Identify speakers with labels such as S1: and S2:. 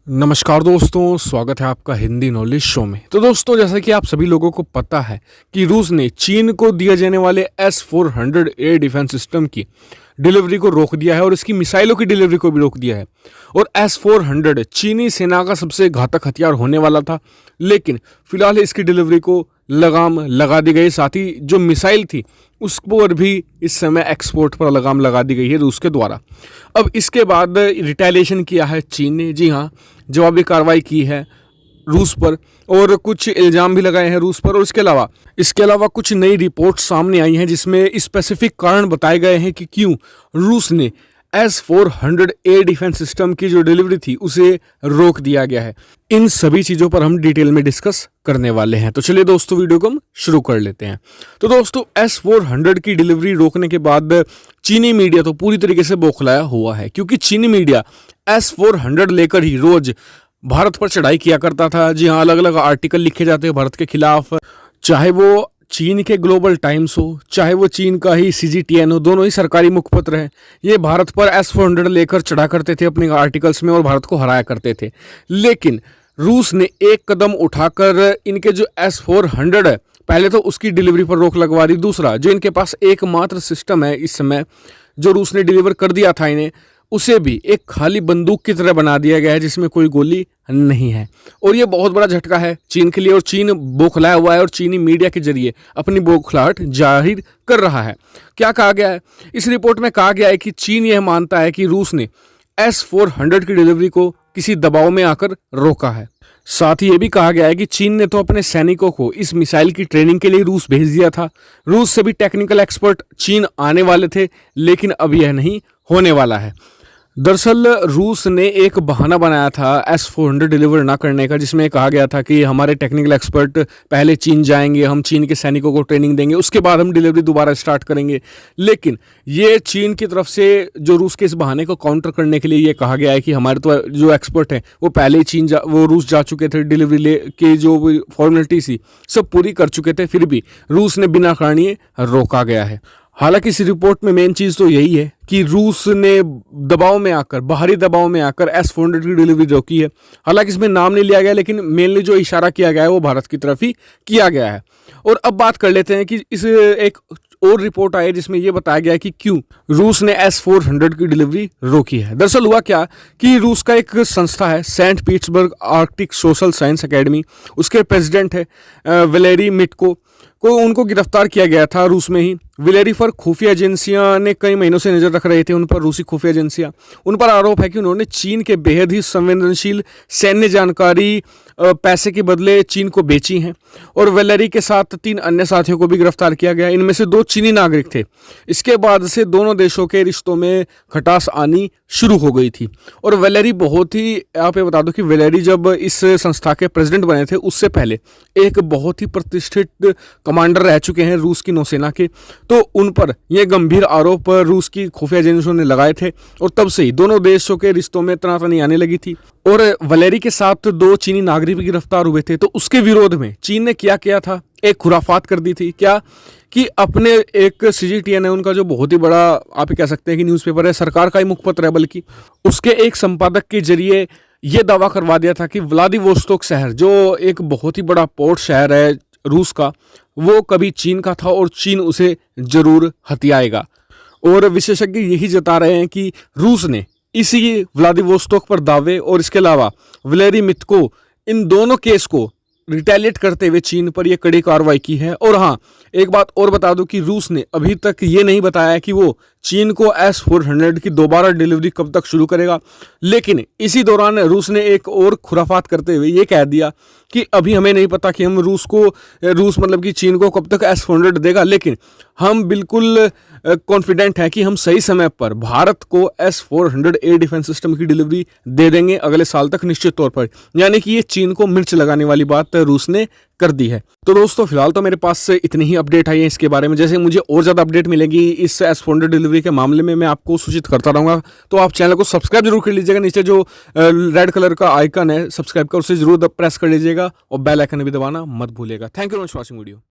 S1: नमस्कार दोस्तों, स्वागत है आपका हिंदी नॉलेज शो में। तो दोस्तों, जैसा कि आप सभी लोगों को पता है कि रूस ने चीन को दिए जाने वाले S-400 एयर डिफेंस सिस्टम की डिलीवरी को रोक दिया है और इसकी मिसाइलों की डिलीवरी को भी रोक दिया है। और S-400 चीनी सेना का सबसे घातक हथियार होने वाला था, लेकिन फिलहाल इसकी डिलीवरी को लगाम लगा दी गई। साथ ही जो मिसाइल थी उस पर भी इस समय एक्सपोर्ट पर लगाम लगा दी गई है रूस के द्वारा। अब इसके बाद रिटेलिएशन किया है चीन ने, जी हाँ, जवाबी कार्रवाई की है रूस पर और कुछ इल्ज़ाम भी लगाए हैं रूस पर। और इसके अलावा कुछ नई रिपोर्ट सामने आई हैं जिसमें स्पेसिफिक कारण बताए गए हैं कि क्यों रूस ने S-400 एयर डिफेंस सिस्टम की जो डिलीवरी थी उसे रोक दिया गया है। इन सभी चीज़ों पर हम डिटेल में डिस्कस करने वाले हैं। तो चलिए दोस्तों, वीडियो को हम शुरू कर लेते हैं। तो दोस्तों, S-400 की डिलीवरी रोकने के बाद चीनी मीडिया तो पूरी तरीके से बौखलाया हुआ है, क्योंकि चीनी मीडिया S-400 लेकर ही रोज भारत पर चढ़ाई किया करता था। जी हाँ, अलग अलग आर्टिकल लिखे जाते हैं भारत के खिलाफ, चाहे वो चीन के ग्लोबल टाइम्स हो, चाहे वो चीन का ही CGTN हो, दोनों ही सरकारी मुखपत्र हैं। ये भारत पर S-400 लेकर चढ़ा करते थे अपने आर्टिकल्स में और भारत को हराया करते थे। लेकिन रूस ने एक कदम उठाकर इनके जो S-400 है, पहले तो उसकी डिलीवरी पर रोक लगवा दी। दूसरा, जो इनके पास एकमात्र सिस्टम है इस समय जो रूस ने डिलीवर कर दिया था इन्हें, उसे भी एक खाली बंदूक की तरह बना दिया गया है जिसमें कोई गोली नहीं है। और ये बहुत बड़ा झटका है चीन के लिए, और चीन बौखलाया हुआ है और चीनी मीडिया के जरिए अपनी बौखलाहट जाहिर कर रहा है। क्या कहा गया है इस रिपोर्ट में? कहा गया है कि चीन यह मानता है कि रूस ने S-400 की डिलीवरी को किसी दबाव में आकर रोका है। साथ ही ये भी कहा गया है कि चीन ने तो अपने सैनिकों को इस मिसाइल की ट्रेनिंग के लिए रूस भेज दिया था। रूस से भी टेक्निकल एक्सपर्ट चीन आने वाले थे, लेकिन अब यह नहीं होने वाला है। दरअसल रूस ने एक बहाना बनाया था S-400 डिलीवर ना करने का, जिसमें कहा गया था कि हमारे टेक्निकल एक्सपर्ट पहले चीन जाएंगे, हम चीन के सैनिकों को ट्रेनिंग देंगे, उसके बाद हम डिलीवरी दोबारा स्टार्ट करेंगे। लेकिन ये चीन की तरफ से जो रूस के इस बहाने को काउंटर करने के लिए ये कहा गया है कि हमारे तो जो एक्सपर्ट हैं वो पहले ही वो रूस जा चुके थे, डिलीवरी ले के जो फॉर्मेलिटी थी सब पूरी कर चुके थे, फिर भी रूस ने बिना कारण ये रोका गया है। हालांकि इस रिपोर्ट में मेन चीज़ तो यही है कि रूस ने दबाव में आकर, बाहरी दबाव में आकर S-400 की डिलीवरी रोकी है। हालांकि इसमें नाम नहीं लिया गया, लेकिन मेनली जो इशारा किया गया है वो भारत की तरफ ही किया गया है। और अब बात कर लेते हैं कि इस एक और रिपोर्ट आई है जिसमें यह बताया गया है कि क्यों रूस ने S-400 की डिलीवरी रोकी है। दरअसल हुआ क्या कि रूस का एक संस्था है Saint Petersburg Arctic social science academy, उसके प्रेसिडेंट है वैलेरी मिटको को उनको गिरफ्तार किया गया था रूस में ही। वैलेरी पर खुफिया एजेंसियां ने कई महीनों से नजर रख रहे थे उन पर, रूसी खुफिया एजेंसियां। उन पर आरोप है कि उन्होंने चीन के बेहद ही संवेदनशील सैन्य जानकारी पैसे के बदले चीन को बेची हैं। और वैलेरी के साथ 3 अन्य साथियों को भी गिरफ्तार किया गया, इनमें से 2 चीनी नागरिक थे। इसके बाद से दोनों देशों के रिश्तों में खटास आनी शुरू हो गई थी। और वैलेरी बहुत ही, आप ये बता दो कि वैलेरी जब इस संस्था के प्रेसिडेंट बने थे उससे पहले एक बहुत ही प्रतिष्ठित कमांडर रह चुके हैं रूस की नौसेना के। तो उन पर यह गंभीर आरोप रूस की खुफिया एजेंसियों ने लगाए थे और तब से ही दोनों देशों के रिश्तों में तनातनी आने लगी थी। और वैलेरी के साथ 2 चीनी नागरिक भी गिरफ्तार हुए थे। तो उसके विरोध में चीन ने क्या किया था, एक खुराफात कर दी थी। क्या कि अपने एक CGTN है उनका, जो बहुत ही बड़ा आप कह सकते हैं कि न्यूज़पेपर है, सरकार का ही मुखपत्र है बल्कि, उसके एक संपादक के जरिए ये दावा करवा दिया था कि व्लादिवोस्तोक शहर, जो एक बहुत ही बड़ा पोर्ट शहर है रूस का, वो कभी चीन का था और चीन उसे जरूर हथियाएगा। और विशेषज्ञ यही जता रहे हैं कि रूस ने इसी व्लादिवोस्तोक पर दावे और इसके अलावा वैलेरी मित्को, इन दोनों केस को रिटेलिएट करते हुए चीन पर यह कड़ी कार्रवाई की है। और हाँ, एक बात और बता दूं कि रूस ने अभी तक ये नहीं बताया कि वो चीन को S-400 की दोबारा डिलीवरी कब तक शुरू करेगा। लेकिन इसी दौरान रूस ने एक और खुराफात करते हुए ये कह दिया कि अभी हमें नहीं पता कि हम रूस मतलब कि चीन को कब तक S-400 देगा, लेकिन हम बिल्कुल कॉन्फिडेंट हैं कि हम सही समय पर भारत को S-400 एयर डिफेंस सिस्टम की डिलीवरी दे देंगे अगले साल तक निश्चित तौर पर। यानी कि ये चीन को मिर्च लगाने वाली बात रूस ने कर दी है। तो दोस्तों, फिलहाल तो मेरे पास इतनी ही अपडेट आई है इसके बारे में। जैसे मुझे और ज़्यादा अपडेट मिलेगी इस S-400 डिलीवरी के मामले में, मैं आपको सूचित करता रहूँगा। तो आप चैनल को सब्सक्राइब जरूर कर लीजिएगा, नीचे जो रेड कलर का आइकन है सब्सक्राइब का, उसे जरूर प्रेस कर लीजिएगा और बेल आइकन भी दबाना मत भूलिएगा। Thank you for watching video.